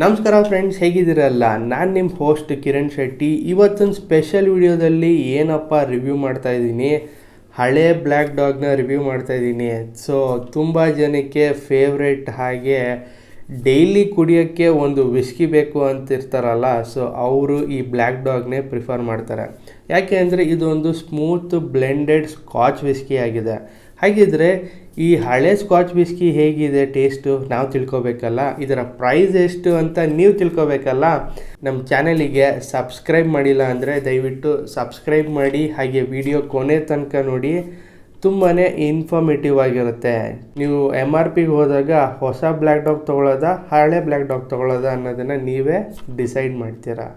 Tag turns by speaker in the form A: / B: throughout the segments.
A: ನಮಸ್ಕಾರ ಫ್ರೆಂಡ್ಸ್, ಹೇಗಿದ್ದೀರಲ್ಲ? ನಾನು ನಿಮ್ಮ ಹೋಸ್ಟ್ ಕಿರಣ್ ಶೆಟ್ಟಿ. ಇವತ್ತೊಂದು ಸ್ಪೆಷಲ್ ವಿಡಿಯೋದಲ್ಲಿ ಏನಪ್ಪ ರಿವ್ಯೂ ಮಾಡ್ತಾ ಇದ್ದೀನಿ, ಹಳೆ ಬ್ಲ್ಯಾಕ್ ಡಾಗ್ನ ರಿವ್ಯೂ ಮಾಡ್ತಾ ಇದ್ದೀನಿ. ಸೊ ತುಂಬ ಜನಕ್ಕೆ ಫೇವ್ರೇಟ್, ಹಾಗೆ ಡೈಲಿ ಕುಡಿಯೋಕ್ಕೆ ಒಂದು ವಿಸ್ಕಿ ಬೇಕು ಅಂತಿರ್ತಾರಲ್ಲ, ಸೊ ಅವರು ಈ ಬ್ಲ್ಯಾಕ್ ಡಾಗ್ನೇ ಪ್ರಿಫರ್ ಮಾಡ್ತಾರೆ. ಯಾಕೆ ಅಂದರೆ ಇದೊಂದು ಸ್ಮೂತ್ ಬ್ಲೆಂಡೆಡ್ ಸ್ಕಾಚ್ ವಿಸ್ಕಿ ಆಗಿದೆ. ಹಾಗಿದ್ರೆ ಈ ಹಳೆ ಸ್ಕಾಚ್ ವಿಸ್ಕಿ ಹೇಗಿದೆ ಟೇಸ್ಟು ನಾವು ತಿಳ್ಕೊಬೇಕಲ್ಲ, ಇದರ ಪ್ರೈಸ್ ಎಷ್ಟು ಅಂತ ನೀವು ತಿಳ್ಕೊಬೇಕಲ್ಲ. ನಮ್ಮ ಚಾನಲಿಗೆ ಸಬ್ಸ್ಕ್ರೈಬ್ ಮಾಡಿಲ್ಲ ಅಂದರೆ ದಯವಿಟ್ಟು ಸಬ್ಸ್ಕ್ರೈಬ್ ಮಾಡಿ, ಹಾಗೆ ವಿಡಿಯೋ ಕೊನೆ ತನಕ ನೋಡಿ. ತುಂಬಾ ಇನ್ಫಾರ್ಮೇಟಿವ್ ಆಗಿರುತ್ತೆ. ನೀವು MRPಗೆ ಹೋದಾಗ ಹೊಸ ಬ್ಲ್ಯಾಕ್ ಡಾಗ್ ತೊಗೊಳ್ಳೋದಾ ಹಳೆ ಬ್ಲ್ಯಾಕ್ ಡಾಗ್ ತೊಗೊಳ್ಳೋದಾ ಅನ್ನೋದನ್ನು ನೀವೇ ಡಿಸೈಡ್ ಮಾಡ್ತೀರಾ.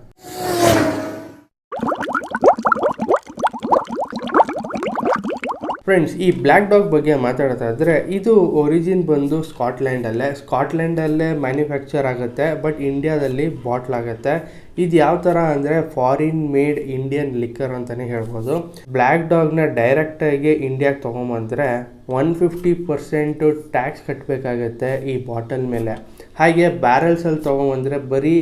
A: ಫ್ರೆಂಡ್ಸ್, ಈ ಬ್ಲ್ಯಾಕ್ ಡಾಗ್ ಬಗ್ಗೆ ಮಾತಾಡ್ತಾ ಇದ್ದರೆ ಇದು ಒರಿಜಿನ್ ಬಂದು ಸ್ಕಾಟ್ಲ್ಯಾಂಡಲ್ಲೇ ಮ್ಯಾನುಫ್ಯಾಕ್ಚರ್ ಆಗುತ್ತೆ, ಬಟ್ ಇಂಡಿಯಾದಲ್ಲಿ ಬಾಟ್ಲ್ ಆಗುತ್ತೆ. ಇದು ಯಾವ ಥರ ಅಂದರೆ ಫಾರಿನ್ ಮೇಡ್ ಇಂಡಿಯನ್ ಲಿಕ್ಕರ್ ಅಂತಲೇ ಹೇಳ್ಬೋದು. ಬ್ಲ್ಯಾಕ್ ಡಾಗ್ನ ಡೈರೆಕ್ಟಾಗಿ ಇಂಡಿಯಾಗೆ ತೊಗೊಂಬಂದರೆ 150% ಟ್ಯಾಕ್ಸ್ ಕಟ್ಟಬೇಕಾಗತ್ತೆ ಈ ಬಾಟಲ್ ಮೇಲೆ. ಹಾಗೆ ಬ್ಯಾರಲ್ಸಲ್ಲಿ ತೊಗೊಂಬಂದರೆ ಬರೀ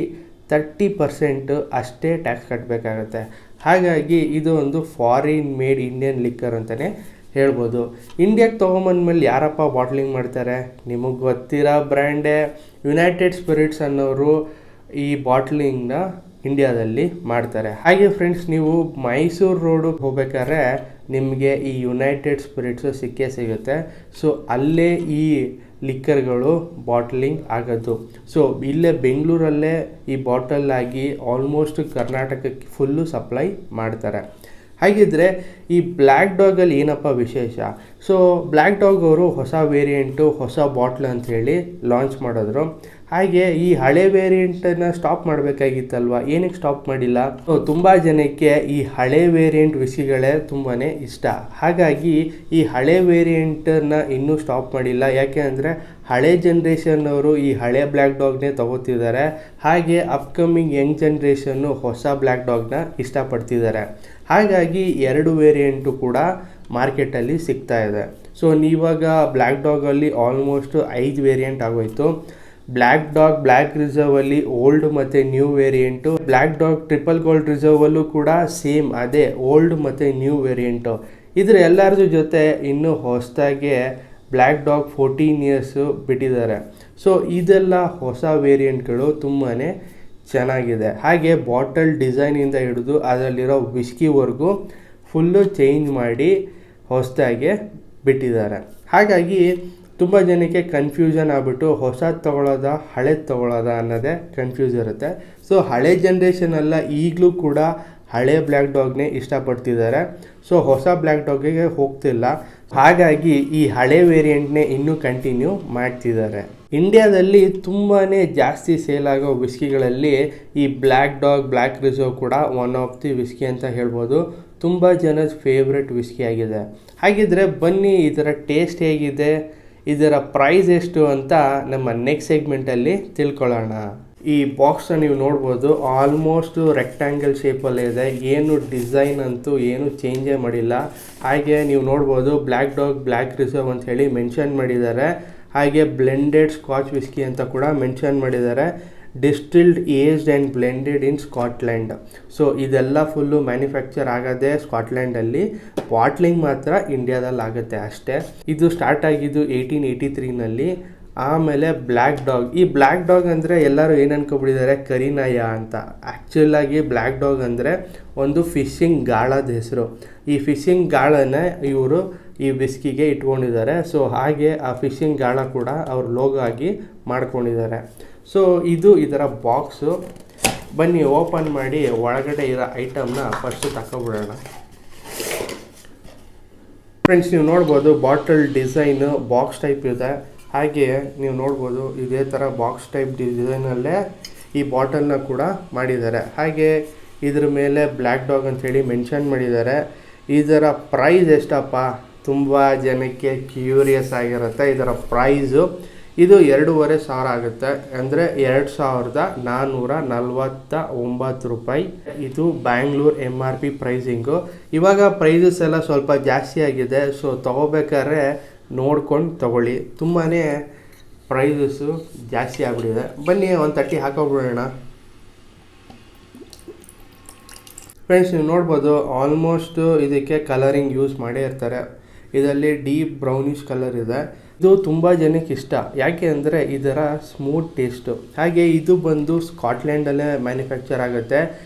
A: 30% ಅಷ್ಟೇ ಟ್ಯಾಕ್ಸ್ ಕಟ್ಟಬೇಕಾಗತ್ತೆ. ಹಾಗಾಗಿ ಇದು ಒಂದು ಫಾರಿನ್ ಮೇಡ್ ಇಂಡಿಯನ್ ಲಿಕ್ಕರ್ ಅಂತಲೇ ಹೇಳ್ಬೋದು. ಇಂಡಿಯಾಗೆ ತೊಗೊಂಬಂದ್ಮೇಲೆ ಯಾರಪ್ಪ ಬಾಟ್ಲಿಂಗ್ ಮಾಡ್ತಾರೆ? ನಿಮಗೆ ಗೊತ್ತಿರೋ ಬ್ರ್ಯಾಂಡೇ ಯುನೈಟೆಡ್ ಸ್ಪಿರಿಟ್ಸ್ ಅನ್ನೋರು ಈ ಬಾಟ್ಲಿಂಗ್ನ ಇಂಡಿಯಾದಲ್ಲಿ ಮಾಡ್ತಾರೆ. ಹಾಗೆ ಫ್ರೆಂಡ್ಸ್, ನೀವು ಮೈಸೂರು ರೋಡಿಗೆ ಹೋಗ್ಬೇಕಾದ್ರೆ ನಿಮಗೆ ಈ ಯುನೈಟೆಡ್ ಸ್ಪಿರಿಟ್ಸು ಸಿಗುತ್ತೆ. ಸೊ ಅಲ್ಲೇ ಈ ಲಿಕ್ಕರ್ಗಳು ಬಾಟ್ಲಿಂಗ್ ಆಗೋದು. ಸೊ ಇಲ್ಲೇ ಬೆಂಗಳೂರಲ್ಲೇ ಈ ಬಾಟಲ್ ಆಗಿ ಆಲ್ಮೋಸ್ಟ್ ಕರ್ನಾಟಕಕ್ಕೆ ಫುಲ್ಲು ಸಪ್ಲೈ ಮಾಡ್ತಾರೆ. ಹಾಗಿದ್ರೆ ಈ ಬ್ಲ್ಯಾಕ್ ಡಾಗಲ್ಲಿ ಏನಪ್ಪ ವಿಶೇಷ? ಸೊ ಬ್ಲ್ಯಾಕ್ ಡಾಗ್ ಅವರು ಹೊಸ ವೇರಿಯಂಟು, ಹೊಸ ಬಾಟ್ಲ್ ಅಂಥೇಳಿ ಲಾಂಚ್ ಮಾಡಿದ್ರು. ಹಾಗೆ ಈ ಹಳೆ ವೇರಿಯಂಟನ್ನು ಸ್ಟಾಪ್ ಮಾಡಬೇಕಾಗಿತ್ತಲ್ವ, ಏನಕ್ಕೆ ಸ್ಟಾಪ್ ಮಾಡಿಲ್ಲ? ತುಂಬ ಜನಕ್ಕೆ ಈ ಹಳೆ ವೇರಿಯಂಟ್ ವಿಸ್ಕಿಗಳೇ ತುಂಬಾ ಇಷ್ಟ. ಹಾಗಾಗಿ ಈ ಹಳೆ ವೇರಿಯಂಟನ್ನು ಇನ್ನೂ ಸ್ಟಾಪ್ ಮಾಡಿಲ್ಲ. ಯಾಕೆ ಅಂದರೆ ಹಳೆ ಜನ್ರೇಷನ್ನವರು ಈ ಹಳೆ ಬ್ಲ್ಯಾಕ್ ಡಾಗ್ನೇ ತಗೋತಿದ್ದಾರೆ. ಹಾಗೆ ಅಪ್ಕಮಿಂಗ್ ಯಂಗ್ ಜನ್ರೇಷನ್ನು ಹೊಸ ಬ್ಲ್ಯಾಕ್ ಡಾಗ್ನ ಇಷ್ಟಪಡ್ತಿದ್ದಾರೆ. ಹಾಗಾಗಿ 2 ವೇರಿಯಂಟು ಕೂಡ ಮಾರ್ಕೆಟಲ್ಲಿ ಸಿಗ್ತಾ ಇದೆ. ಸೊ ನೀವಾಗ ಬ್ಲ್ಯಾಕ್ ಡಾಗಲ್ಲಿ ಆಲ್ಮೋಸ್ಟ್ 5 ವೇರಿಯಂಟ್ ಆಗೋಯ್ತು. ಬ್ಲ್ಯಾಕ್ ಡಾಗ್ ಬ್ಲ್ಯಾಕ್ ರಿಸರ್ವಲ್ಲಿ ಓಲ್ಡ್ ಮತ್ತು new variant, Black Dog Triple Gold ರಿಸರ್ವಲ್ಲೂ ಕೂಡ ಸೇಮ್ ಅದೇ ಓಲ್ಡ್ ಮತ್ತು ನ್ಯೂ ವೇರಿಯಂಟು. ಇದ್ರ ಎಲ್ಲರ ಜೊತೆ ಇನ್ನೂ ಹೊಸದಾಗಿ ಬ್ಲ್ಯಾಕ್ ಡಾಗ್ 14 ಇಯರ್ಸು ಬಿಟ್ಟಿದ್ದಾರೆ. ಸೊ ಇದೆಲ್ಲ ಹೊಸ ವೇರಿಯಂಟ್ಗಳು ತುಂಬಾ ಚೆನ್ನಾಗಿದೆ. ಹಾಗೆ ಬಾಟಲ್ ಡಿಸೈನಿಂದ ಹಿಡಿದು ಅದರಲ್ಲಿರೋ ವಿಸ್ಕಿವರೆಗೂ ಫುಲ್ಲು ಚೇಂಜ್ ಮಾಡಿ ಹೊಸದಾಗೆ ಬಿಟ್ಟಿದ್ದಾರೆ. ಹಾಗಾಗಿ ತುಂಬ ಜನಕ್ಕೆ ಕನ್ಫ್ಯೂಷನ್ ಆಗಿಬಿಟ್ಟು ಹೊಸದು ತೊಗೊಳ್ಳೋದಾ ಹಳೇದು ತೊಗೊಳ್ಳೋದಾ ಅನ್ನೋದೇ ಕನ್ಫ್ಯೂಸ್ ಇರುತ್ತೆ. ಸೊ ಹಳೆ ಜನ್ರೇಷನೆಲ್ಲ ಈಗಲೂ ಕೂಡ ಹಳೆ ಬ್ಲ್ಯಾಕ್ ಡಾಗ್ನೇ ಇಷ್ಟಪಡ್ತಿದ್ದಾರೆ. ಸೊ ಹೊಸ ಬ್ಲ್ಯಾಕ್ ಡಾಗಿಗೆ ಹೋಗ್ತಿಲ್ಲ. ಹಾಗಾಗಿ ಈ ಹಳೆ ವೇರಿಯಂಟ್ನೇ ಇನ್ನೂ ಕಂಟಿನ್ಯೂ ಮಾಡ್ತಿದ್ದಾರೆ. ಇಂಡಿಯಾದಲ್ಲಿ ತುಂಬಾ ಜಾಸ್ತಿ ಸೇಲ್ ಆಗೋ ವಿಸ್ಕಿಗಳಲ್ಲಿ ಈ ಬ್ಲ್ಯಾಕ್ ಡಾಗ್ ಬ್ಲ್ಯಾಕ್ ರಿಸರ್ವ್ ಕೂಡ ಒನ್ ಆಫ್ ದಿ ವಿಸ್ಕಿ ಅಂತ ಹೇಳ್ಬೋದು. ತುಂಬ ಜನದ ಫೇವ್ರೆಟ್ ವಿಸ್ಕಿ ಆಗಿದೆ. ಹಾಗಿದ್ರೆ ಬನ್ನಿ ಇದರ ಟೇಸ್ಟ್ ಹೇಗಿದೆ, ಇದರ ಪ್ರೈಸ್ ಎಷ್ಟು ಅಂತ ನಮ್ಮ ನೆಕ್ಸ್ಟ್ ಸೆಗ್ಮೆಂಟಲ್ಲಿ ತಿಳ್ಕೊಳ್ಳೋಣ. ಈ ಬಾಕ್ಸ್ನ ನೀವು ನೋಡ್ಬೋದು, ಆಲ್ಮೋಸ್ಟ್ ರೆಕ್ಟ್ಯಾಂಗಲ್ ಶೇಪಲ್ಲೇ ಇದೆ. ಏನು ಡಿಸೈನ್ ಅಂತೂ ಏನು ಚೇಂಜೇ ಮಾಡಿಲ್ಲ. ಹಾಗೆ ನೀವು ನೋಡ್ಬೋದು ಬ್ಲ್ಯಾಕ್ ಡಾಗ್ ಬ್ಲ್ಯಾಕ್ ರಿಸರ್ವ್ ಅಂತ ಹೇಳಿ ಮೆನ್ಷನ್ ಮಾಡಿದ್ದಾರೆ. ಹಾಗೆ ಬ್ಲೆಂಡೆಡ್ ಸ್ಕಾಚ್ ವಿಸ್ಕಿ ಅಂತ ಕೂಡ ಮೆನ್ಷನ್ ಮಾಡಿದ್ದಾರೆ. Distilled aged and blended in Scotland. So ಇದೆಲ್ಲ ಫುಲ್ಲು ಮ್ಯಾನುಫ್ಯಾಕ್ಚರ್ ಆಗೋದೇ ಸ್ಕಾಟ್ಲ್ಯಾಂಡಲ್ಲಿ, ಬಾಟ್ಲಿಂಗ್ ಮಾತ್ರ ಇಂಡಿಯಾದಲ್ಲಿ ಆಗುತ್ತೆ ಅಷ್ಟೇ. ಇದು ಸ್ಟಾರ್ಟ್ ಆಗಿದ್ದು 1883ನಲ್ಲಿ. ಆಮೇಲೆ ಬ್ಲ್ಯಾಕ್ ಡಾಗ್, ಈ ಬ್ಲ್ಯಾಕ್ ಡಾಗ್ ಅಂದರೆ ಎಲ್ಲರೂ ಏನು ಅನ್ಕೊಬಿಟ್ಟಿದ್ದಾರೆ, ಕರಿನಾಯ ಅಂತ. ಆ್ಯಕ್ಚುಲಾಗಿ ಬ್ಲ್ಯಾಕ್ ಡಾಗ್ ಅಂದರೆ ಒಂದು ಫಿಶಿಂಗ್ ಗಾಳದ ಹೆಸರು. ಈ ಫಿಶಿಂಗ್ ಗಾಳನ ಇವರು ಈ ವಿಸ್ಕಿಗೆ ಇಟ್ಕೊಂಡಿದ್ದಾರೆ. ಸೊ ಹಾಗೆ ಆ ಫಿಶಿಂಗ್ ಗಾಳ ಕೂಡ ಅವರು ಲೋಗೋ ಆಗಿ ಮಾಡ್ಕೊಂಡಿದ್ದಾರೆ. ಸೊ ಇದು ಇದರ ಬಾಕ್ಸು. ಬನ್ನಿ ಓಪನ್ ಮಾಡಿ ಒಳಗಡೆ ಇರೋ ಐಟಮ್ನ ಫಸ್ಟು ತಗೊಬಿಡೋಣ. ಫ್ರೆಂಡ್ಸ್, ನೀವು ನೋಡ್ಬೋದು ಬಾಟಲ್ ಡಿಸೈನು ಬಾಕ್ಸ್ ಟೈಪ್ ಇದೆ. ಹಾಗೆ ನೀವು ನೋಡ್ಬೋದು ಇದೇ ಥರ ಬಾಕ್ಸ್ ಟೈಪ್ ಡಿಸೈನಲ್ಲೇ ಈ ಬಾಟಲ್ನ ಕೂಡ ಮಾಡಿದ್ದಾರೆ. ಹಾಗೆ ಇದ್ರ ಮೇಲೆ ಬ್ಲ್ಯಾಕ್ ಡಾಗ್ ಅಂಥೇಳಿ ಮೆನ್ಷನ್ ಮಾಡಿದ್ದಾರೆ. ಇದರ ಪ್ರೈಸ್ ಎಷ್ಟಪ್ಪ? ತುಂಬ ಜನಕ್ಕೆ ಕ್ಯೂರಿಯಸ್ ಆಗಿರುತ್ತೆ ಇದರ ಪ್ರೈಸು. ಇದು 2,500 ಆಗುತ್ತೆ, ಅಂದರೆ 2,449 ರೂಪಾಯಿ. ಇದು ಬ್ಯಾಂಗ್ಳೂರ್ MRP ಪ್ರೈಸಿಂಗು. ಇವಾಗ ಪ್ರೈಸಸ್ ಎಲ್ಲ ಸ್ವಲ್ಪ ಜಾಸ್ತಿ ಆಗಿದೆ. ಸೊ ತೊಗೋಬೇಕಾದ್ರೆ ನೋಡ್ಕೊಂಡು ತೊಗೊಳ್ಳಿ. ತುಂಬಾ ಪ್ರೈಸಸ್ಸು ಜಾಸ್ತಿ ಆಗಿಬಿಟ್ಟಿದೆ. ಬನ್ನಿ ಒಂದು ತಟ್ಟಿ ಹಾಕೋಬಿಡೋಣ. ಫ್ರೆಂಡ್ಸ್, ನೀವು ನೋಡ್ಬೋದು ಆಲ್ಮೋಸ್ಟ್ ಇದಕ್ಕೆ ಕಲರಿಂಗ್ ಯೂಸ್ ಮಾಡೇ ಇರ್ತಾರೆ. ಇದರಲ್ಲಿ ಡೀಪ್ ಬ್ರೌನಿಷ್ ಕಲರ್ ಇದೆ. ಇದು ತುಂಬ ಜನಕ್ಕೆ ಇಷ್ಟ. ಯಾಕೆ ಅಂದರೆ ಇದರ ಸ್ಮೂತ್ ಟೇಸ್ಟು. ಹಾಗೆ ಇದು ಬಂದು ಸ್ಕಾಟ್ಲ್ಯಾಂಡಲ್ಲೇ ಮ್ಯಾನುಫ್ಯಾಕ್ಚರ್ ಆಗುತ್ತೆ.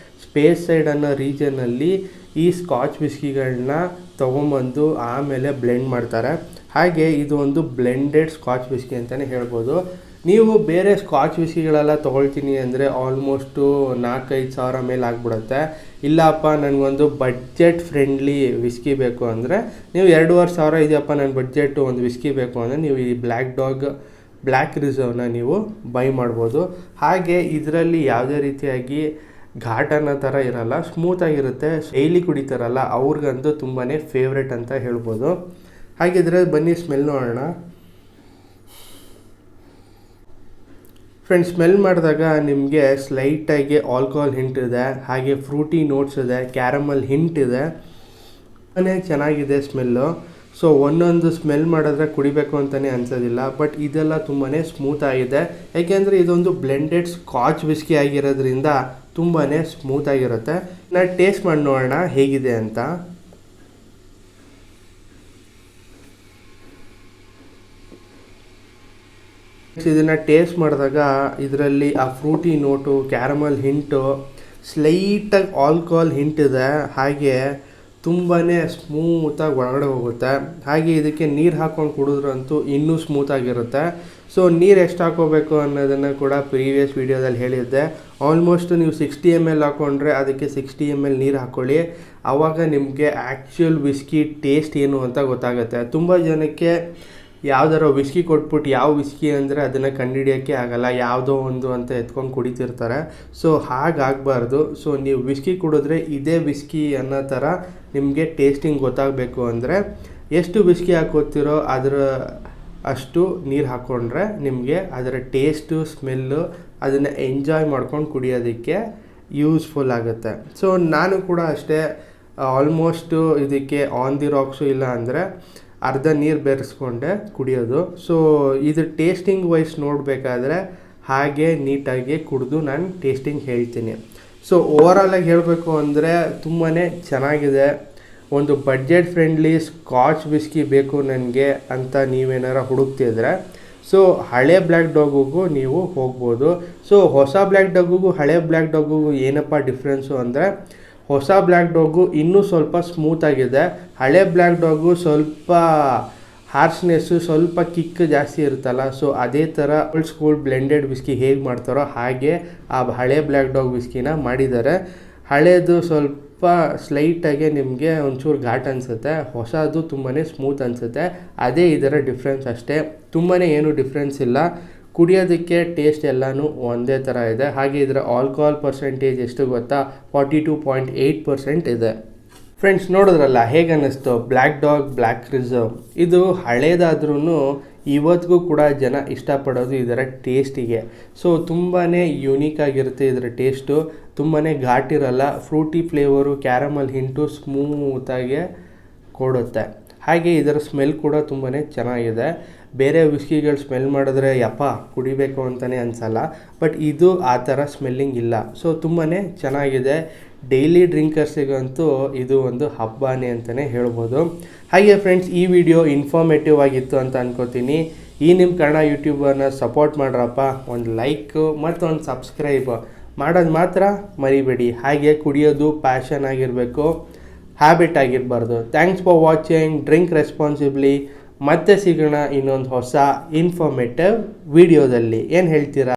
A: ಸ್ಪೇಸ್ ಸೈಡ್ ಅನ್ನೋ ರೀಜನಲ್ಲಿ ಈ ಸ್ಕಾಚ್ ವಿಸ್ಕಿಗಳನ್ನ ತೊಗೊಂಬಂದು ಆಮೇಲೆ ಬ್ಲೆಂಡ್ ಮಾಡ್ತಾರೆ. ಹಾಗೆ ಇದು ಒಂದು ಬ್ಲೆಂಡೆಡ್ ಸ್ಕಾಚ್ ವಿಸ್ಕಿ ಅಂತಲೇ ಹೇಳ್ಬೋದು. ನೀವು ಬೇರೆ ಸ್ಕಾಚ್ ವಿಸ್ಕಿಗಳೆಲ್ಲ ತೊಗೊಳ್ತೀನಿ ಅಂದರೆ ಆಲ್ಮೋಸ್ಟು 4-5 ಸಾವಿರ ಮೇಲೆ ಆಗಿಬಿಡುತ್ತೆ. ಇಲ್ಲಪ್ಪ ನನಗೊಂದು ಬಡ್ಜೆಟ್ ಫ್ರೆಂಡ್ಲಿ ವಿಸ್ಕಿ ಬೇಕು ಅಂದರೆ ನೀವು 2.5 ಸಾವಿರ ಇದೆಯಪ್ಪ ನನ್ನ ಬಡ್ಜೆಟು ಒಂದು ವಿಸ್ಕಿ ಬೇಕು ಅಂದರೆ ನೀವು ಈ ಬ್ಲ್ಯಾಕ್ ರಿಸರ್ವ್ನ ನೀವು ಬೈ ಮಾಡ್ಬೋದು. ಹಾಗೆ ಇದರಲ್ಲಿ ಯಾವುದೇ ರೀತಿಯಾಗಿ ಘಾಟ್ ಅನ್ನೋ ಥರ ಇರಲ್ಲ, ಸ್ಮೂತಾಗಿರುತ್ತೆ. ಡೈಲಿ ಕುಡಿತಾರಲ್ಲ ಅವ್ರಿಗಂತೂ ತುಂಬಾ ಫೇವ್ರೆಟ್ ಅಂತ ಹೇಳ್ಬೋದು. ಹಾಗಿದ್ರೆ ಬನ್ನಿ ಸ್ಮೆಲ್ ನೋಡೋಣ. ಫ್ರೆಂಡ್ಸ್, ಸ್ಮೆಲ್ ಮಾಡಿದಾಗ ನಿಮಗೆ ಸ್ಲೈಟಾಗಿ ಆಲ್ಕೋಹಾಲ್ ಹಿಂಟ್ ಇದೆ, ಹಾಗೆ ಫ್ರೂಟಿ ನೋಟ್ಸ್ ಇದೆ, ಕ್ಯಾರಮಲ್ ಹಿಂಟ್ ಇದೆ. ತುಂಬಾ ಚೆನ್ನಾಗಿದೆ ಸ್ಮೆಲ್ಲು. ಸೊ ಒಂದೊಂದು ಸ್ಮೆಲ್ ಮಾಡಿದ್ರೆ ಕುಡಿಬೇಕು ಅಂತಲೇ ಅನ್ಸೋದಿಲ್ಲ. ಬಟ್ ಇದೆಲ್ಲ ತುಂಬಾ ಸ್ಮೂತ್ ಆಗಿದೆ. ಯಾಕೆಂದರೆ ಇದೊಂದು ಬ್ಲೆಂಡೆಡ್ ಸ್ಕಾಚ್ ವಿಸ್ಕಿ ಆಗಿರೋದ್ರಿಂದ ತುಂಬಾ ಸ್ಮೂತಾಗಿರುತ್ತೆ. ನಾನು ಟೇಸ್ಟ್ ಮಾಡಿ ನೋಡೋಣ ಹೇಗಿದೆ ಅಂತ. ಇದನ್ನು ಟೇಸ್ಟ್ ಮಾಡಿದಾಗ ಇದರಲ್ಲಿ ಆ ಫ್ರೂಟಿ ನೋಟು, ಕ್ಯಾರಮಲ್ ಹಿಂಟು, ಸ್ಲೈಟಾಗಿ ಆಲ್ಕೋಹಾಲ್ ಹಿಂಟ್ ಇದೆ. ಹಾಗೆ ತುಂಬಾ ಸ್ಮೂತಾಗಿ ಒಳಗಡೆ ಹೋಗುತ್ತೆ. ಹಾಗೆ ಇದಕ್ಕೆ ನೀರು ಹಾಕ್ಕೊಂಡು ಕುಡಿದ್ರಂತೂ ಇನ್ನೂ ಸ್ಮೂತಾಗಿರುತ್ತೆ. ಸೊ ನೀರು ಎಷ್ಟು ಹಾಕೋಬೇಕು ಅನ್ನೋದನ್ನು ಕೂಡ ಪ್ರೀವಿಯಸ್ ವೀಡಿಯೋದಲ್ಲಿ ಹೇಳಿದ್ದೆ. ಆಲ್ಮೋಸ್ಟ್ ನೀವು 60 ml ಹಾಕ್ಕೊಂಡ್ರೆ ಅದಕ್ಕೆ 60 ml ನೀರು ಹಾಕ್ಕೊಳ್ಳಿ. ಆವಾಗ ನಿಮಗೆ ಆ್ಯಕ್ಚುಯಲ್ ವಿಸ್ಕಿ ಟೇಸ್ಟ್ ಏನು ಅಂತ ಗೊತ್ತಾಗುತ್ತೆ. ತುಂಬ ಜನಕ್ಕೆ ಯಾವ್ದಾರ ವಿಸ್ಕಿ ಕೊಟ್ಬಿಟ್ಟು ಯಾವ ವಿಸ್ಕಿ ಅಂದರೆ ಅದನ್ನು ಕಂಡುಹಿಡಿಯೋಕ್ಕೆ ಆಗಲ್ಲ, ಯಾವುದೋ ಒಂದು ಅಂತ ಎತ್ಕೊಂಡು ಕುಡಿತಿರ್ತಾರೆ. ಸೊ ಹಾಗಾಗಬಾರ್ದು. ಸೊ ನೀವು ವಿಸ್ಕಿ ಕುಡಿದ್ರೆ ಇದೇ ವಿಸ್ಕಿ ಅನ್ನೋ ಥರ ನಿಮಗೆ ಟೇಸ್ಟಿಂಗ್ ಗೊತ್ತಾಗಬೇಕು ಅಂದರೆ ಎಷ್ಟು ವಿಸ್ಕಿ ಹಾಕೋತಿರೋ ಅದರ ಅಷ್ಟು ನೀರು ಹಾಕ್ಕೊಂಡ್ರೆ ನಿಮಗೆ ಅದರ ಟೇಸ್ಟು, ಸ್ಮೆಲ್ಲು ಅದನ್ನು ಎಂಜಾಯ್ ಮಾಡ್ಕೊಂಡು ಕುಡಿಯೋದಕ್ಕೆ ಯೂಸ್ಫುಲ್ ಆಗುತ್ತೆ. ಸೊ ನಾನು ಕೂಡ ಅಷ್ಟೇ ಆಲ್ಮೋಸ್ಟು ಇದಕ್ಕೆ ಆನ್ ದಿ ರಾಕ್ಸು ಇಲ್ಲ ಅಂದರೆ ಅರ್ಧ ನೀರು ಬೆರೆಸ್ಕೊಂಡೆ ಕುಡಿಯೋದು. ಸೊ ಇದು ಟೇಸ್ಟಿಂಗ್ ವೈಸ್ ನೋಡಬೇಕಾದ್ರೆ ಹಾಗೆ ನೀಟಾಗಿ ಕುಡಿದು ನಾನು ಟೇಸ್ಟಿಂಗ್ ಹೇಳ್ತೀನಿ. ಸೊ ಓವರಾಲಾಗಿ ಹೇಳಬೇಕು ಅಂದರೆ ತುಂಬಾ ಚೆನ್ನಾಗಿದೆ. ಒಂದು ಬಡ್ಜೆಟ್ ಫ್ರೆಂಡ್ಲಿ ಸ್ಕಾಚ್ ವಿಸ್ಕಿ ಬೇಕು ನನಗೆ ಅಂತ ನೀವೇನಾರ ಹುಡುಕ್ತಿದ್ರೆ ಸೊ ಹಳೆ ಬ್ಲ್ಯಾಕ್ ಡಾಗಿಗೂ ನೀವು ಹೋಗ್ಬೋದು. ಸೊ ಹೊಸ ಬ್ಲ್ಯಾಕ್ ಡಾಗಿಗೂ ಹಳೆ ಬ್ಲ್ಯಾಕ್ ಡಾಗಿಗೂ ಏನಪ್ಪ ಡಿಫ್ರೆನ್ಸು ಅಂದರೆ ಹೊಸ ಬ್ಲ್ಯಾಕ್ ಡಾಗು ಇನ್ನೂ ಸ್ವಲ್ಪ ಸ್ಮೂತಾಗಿದೆ. ಹಳೆ ಬ್ಲ್ಯಾಕ್ ಡಾಗು ಸ್ವಲ್ಪ ಹಾರ್ಶ್ನೆಸ್ಸು, ಸ್ವಲ್ಪ ಕಿಕ್ ಜಾಸ್ತಿ ಇರುತ್ತಲ್ಲ. ಸೊ ಅದೇ ಥರ ಓಲ್ಡ್ ಸ್ಕೂಲ್ ಬ್ಲೆಂಡೆಡ್ ವಿಸ್ಕಿ ಹೇಗೆ ಮಾಡ್ತಾರೋ ಹಾಗೆ ಆ ಹಳೆ ಬ್ಲ್ಯಾಕ್ ಡಾಗ್ ವಿಸ್ಕಿನ ಮಾಡಿದ್ದಾರೆ. ಹಳೇದು ಸ್ವಲ್ಪ ಸ್ಲೈಟಾಗೆ ನಿಮಗೆ ಒಂಚೂರು ಘಾಟ್ ಅನಿಸುತ್ತೆ, ಹೊಸದು ತುಂಬಾ ಸ್ಮೂತ್ ಅನಿಸುತ್ತೆ. ಅದೇ ಇದರ ಡಿಫ್ರೆನ್ಸ್ ಅಷ್ಟೇ, ತುಂಬಾ ಏನು ಡಿಫ್ರೆನ್ಸ್ ಇಲ್ಲ. ಕುಡಿಯೋದಕ್ಕೆ ಟೇಸ್ಟ್ ಎಲ್ಲನೂ ಒಂದೇ ಥರ ಇದೆ. ಹಾಗೆ ಇದರ ಆಲ್ಕೋಹಾಲ್ ಪರ್ಸೆಂಟೇಜ್ ಎಷ್ಟು ಗೊತ್ತಾ, 42.8% ಇದೆ. ಫ್ರೆಂಡ್ಸ್, ನೋಡಿದ್ರಲ್ಲ ಹೇಗೆ ಅನ್ನಿಸ್ತು ಬ್ಲ್ಯಾಕ್ ಡಾಗ್ ಬ್ಲ್ಯಾಕ್ ರಿಸರ್ವ್. ಇದು ಹಳೇದಾದ್ರೂ ಇವತ್ತಿಗೂ ಕೂಡ ಜನ ಇಷ್ಟಪಡೋದು ಇದರ ಟೇಸ್ಟಿಗೆ. ಸೊ ತುಂಬಾ ಯೂನಿಕ್ ಆಗಿರುತ್ತೆ ಇದರ ಟೇಸ್ಟು, ತುಂಬಾ ಘಾಟಿರಲ್ಲ. ಫ್ರೂಟಿ ಫ್ಲೇವರು, ಕ್ಯಾರಮಲ್ ಹಿಂಟು ಸ್ಮೂತಾಗಿ ಕೊಡುತ್ತೆ. ಹಾಗೆ ಇದರ ಸ್ಮೆಲ್ ಕೂಡ ತುಂಬಾ ಚೆನ್ನಾಗಿದೆ. ಬೇರೆ ವಿಸ್ಕಿಗಳು ಸ್ಮೆಲ್ ಮಾಡಿದ್ರೆ ಯಪ್ಪ ಕುಡಿಬೇಕು ಅಂತಲೇ ಅನಿಸಲ್ಲ, ಬಟ್ ಇದು ಆ ಥರ ಸ್ಮೆಲ್ಲಿಂಗ್ ಇಲ್ಲ. ಸೊ ತುಂಬಾ ಚೆನ್ನಾಗಿದೆ. ಡೈಲಿ ಡ್ರಿಂಕರ್ಸಿಗಂತೂ ಇದು ಒಂದು ಹಬ್ಬನೇ ಅಂತಲೇ ಹೇಳ್ಬೋದು. ಹಾಗೆ ಫ್ರೆಂಡ್ಸ್, ಈ ವಿಡಿಯೋ ಇನ್ಫಾರ್ಮೇಟಿವ್ ಆಗಿತ್ತು ಅಂತ ಅನ್ಕೋತೀನಿ. ಈ ನಿಮ್ಮ ಕನ್ನಡ ಯೂಟ್ಯೂಬರ್ನ ಸಪೋರ್ಟ್ ಮಾಡ್ರಪ್ಪ. ಒಂದು ಲೈಕು ಮತ್ತು ಒಂದು ಸಬ್ಸ್ಕ್ರೈಬ್ ಮಾಡೋದು ಮಾತ್ರ ಮರಿಬೇಡಿ. ಹಾಗೆ ಕುಡಿಯೋದು ಪ್ಯಾಷನ್ ಆಗಿರಬೇಕು, ಹ್ಯಾಬಿಟ್ ಆಗಿರಬಾರ್ದು. Thanks for watching. Drink responsibly. ಮತ್ತೆ ಸಿಗೋಣ ಇನ್ನೊಂದು ಹೊಸ ಇನ್ಫಾರ್ಮೇಟಿವ್ ವಿಡಿಯೋದಲ್ಲಿ. ಏನು ಹೇಳ್ತೀರಾ?